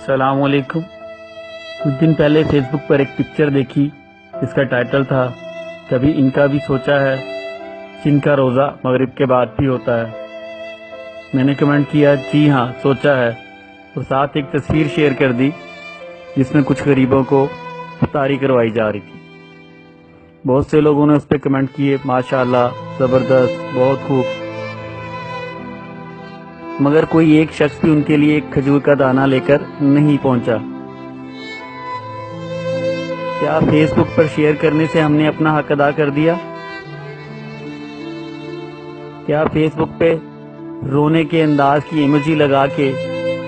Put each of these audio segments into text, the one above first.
السلام علیکم۔ کچھ دن پہلے فیس بک پر ایک پکچر دیکھی جس کا ٹائٹل تھا کبھی ان کا بھی سوچا ہے جن کا روزہ مغرب کے بعد بھی ہوتا ہے۔ میں نے کمنٹ کیا جی ہاں سوچا ہے، اور ساتھ ایک تصویر شیئر کر دی جس میں کچھ غریبوں کو افطاری کروائی جا رہی تھی۔ بہت سے لوگوں نے اس پہ کمنٹ کیے ماشاءاللہ، زبردست، بہت خوب، مگر کوئی ایک شخص بھی ان کے لیے ایک کھجور کا دانہ لے کر نہیں پہنچا۔ کیا فیس بک پر شیئر کرنے سے ہم نے اپنا حق ادا کر دیا؟ کیا فیس بک پہ رونے کے انداز کی ایموجی لگا کے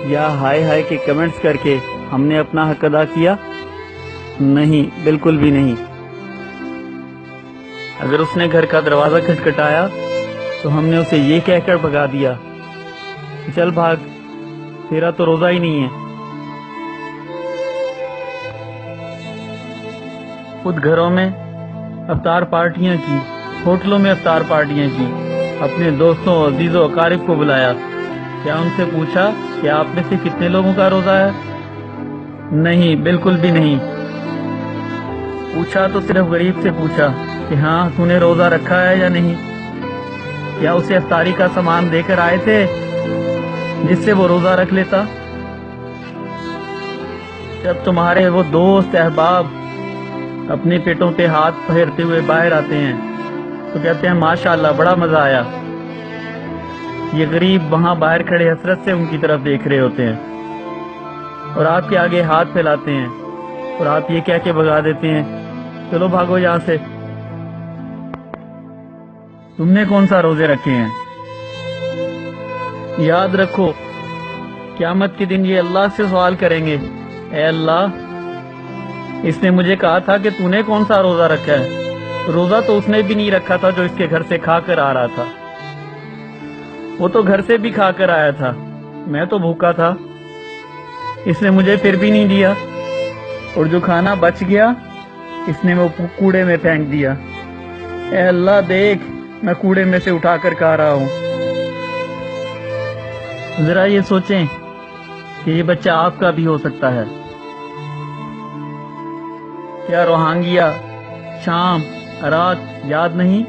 یا ہائے ہائے کے کمنٹس کر کے ہم نے اپنا حق ادا کیا؟ نہیں، بالکل بھی نہیں۔ اگر اس نے گھر کا دروازہ کھٹکھٹایا تو ہم نے اسے یہ کہہ کر بھگا دیا کہ چل بھاگ، تیرا تو روزہ ہی نہیں ہے۔ خود گھروں میں افطار پارٹیاں کی، ہوٹلوں میں افطار پارٹیاں کی، اپنے دوستوں عزیزوں اقارب کو بلایا۔ کیا ان سے پوچھا کہ آپ میں سے کتنے لوگوں کا روزہ ہے؟ نہیں، بالکل بھی نہیں۔ پوچھا تو صرف غریب سے پوچھا کہ ہاں تو نے روزہ رکھا ہے یا نہیں۔ کیا اسے افطاری کا سامان دے کر آئے تھے جس سے وہ روزہ رکھ لیتا؟ جب تمہارے وہ دوست احباب اپنے پیٹوں پہ ہاتھ پھیرتے ہوئے باہر آتے ہیں تو کہتے ہیں ماشاءاللہ بڑا مزہ آیا، یہ غریب وہاں باہر کھڑے حسرت سے ان کی طرف دیکھ رہے ہوتے ہیں اور آپ کے آگے ہاتھ پھیلاتے ہیں اور آپ یہ کہہ کے بھگا دیتے ہیں چلو بھاگو یہاں سے۔ تم نے کون سا روزے رکھے ہیں؟ یاد رکھو قیامت کے دن یہ اللہ سے سوال کریں گے، اے اللہ اس نے مجھے کہا تھا کہ تو نے کون سا روزہ رکھا ہے؟ روزہ تو اس نے بھی نہیں رکھا تھا جو اس کے گھر سے کھا کر آ رہا تھا، وہ تو گھر سے بھی کھا کر آیا تھا، میں تو بھوکا تھا، اس نے مجھے پھر بھی نہیں دیا، اور جو کھانا بچ گیا اس نے وہ کوڑے میں پھینک دیا۔ اے اللہ دیکھ میں کوڑے میں سے اٹھا کر کھا رہا ہوں۔ ذرا یہ سوچیں کہ یہ بچہ آپ کا بھی ہو سکتا ہے۔ کیا روہنگیا، شام، رات یاد نہیں؟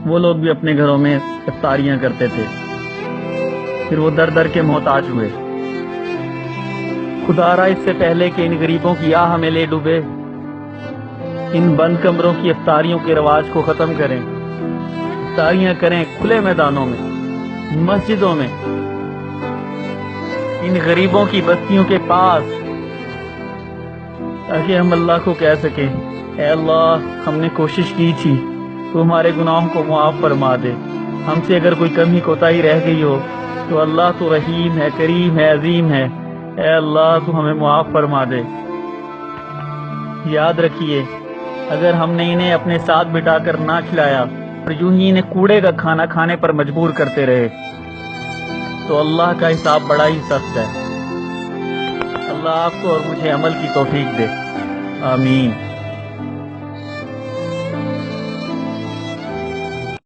وہ لوگ بھی اپنے گھروں میں افطاریاں کرتے تھے، پھر وہ در در کے محتاج ہوئے۔ خدا را اس سے پہلے کہ ان غریبوں کی آہ میں لے ڈوبے، ان بند کمروں کی افطاریوں کے رواج کو ختم کریں۔ افطاریاں کریں کھلے میدانوں میں، مسجدوں میں، ان غریبوں کی بستیوں کے پاس، تاکہ ہم اللہ کو کہہ سکیں اے اللہ ہم نے کوشش کی تھی، تو ہمارے گناہوں کو معاف فرما دے، ہم سے اگر کوئی کمی کوتاہی رہ گئی ہو تو اللہ تو رحیم ہے، کریم ہے، عظیم ہے، اے اللہ تو ہمیں معاف فرما دے۔ یاد رکھیے اگر ہم نے انہیں اپنے ساتھ بٹھا کر نہ کھلایا اور یوں ہی انہیں کوڑے کا کھانا کھانے پر مجبور کرتے رہے تو اللہ کا حساب بڑا ہی سخت ہے۔ اللہ آپ کو اور مجھے عمل کی توفیق دے، آمین۔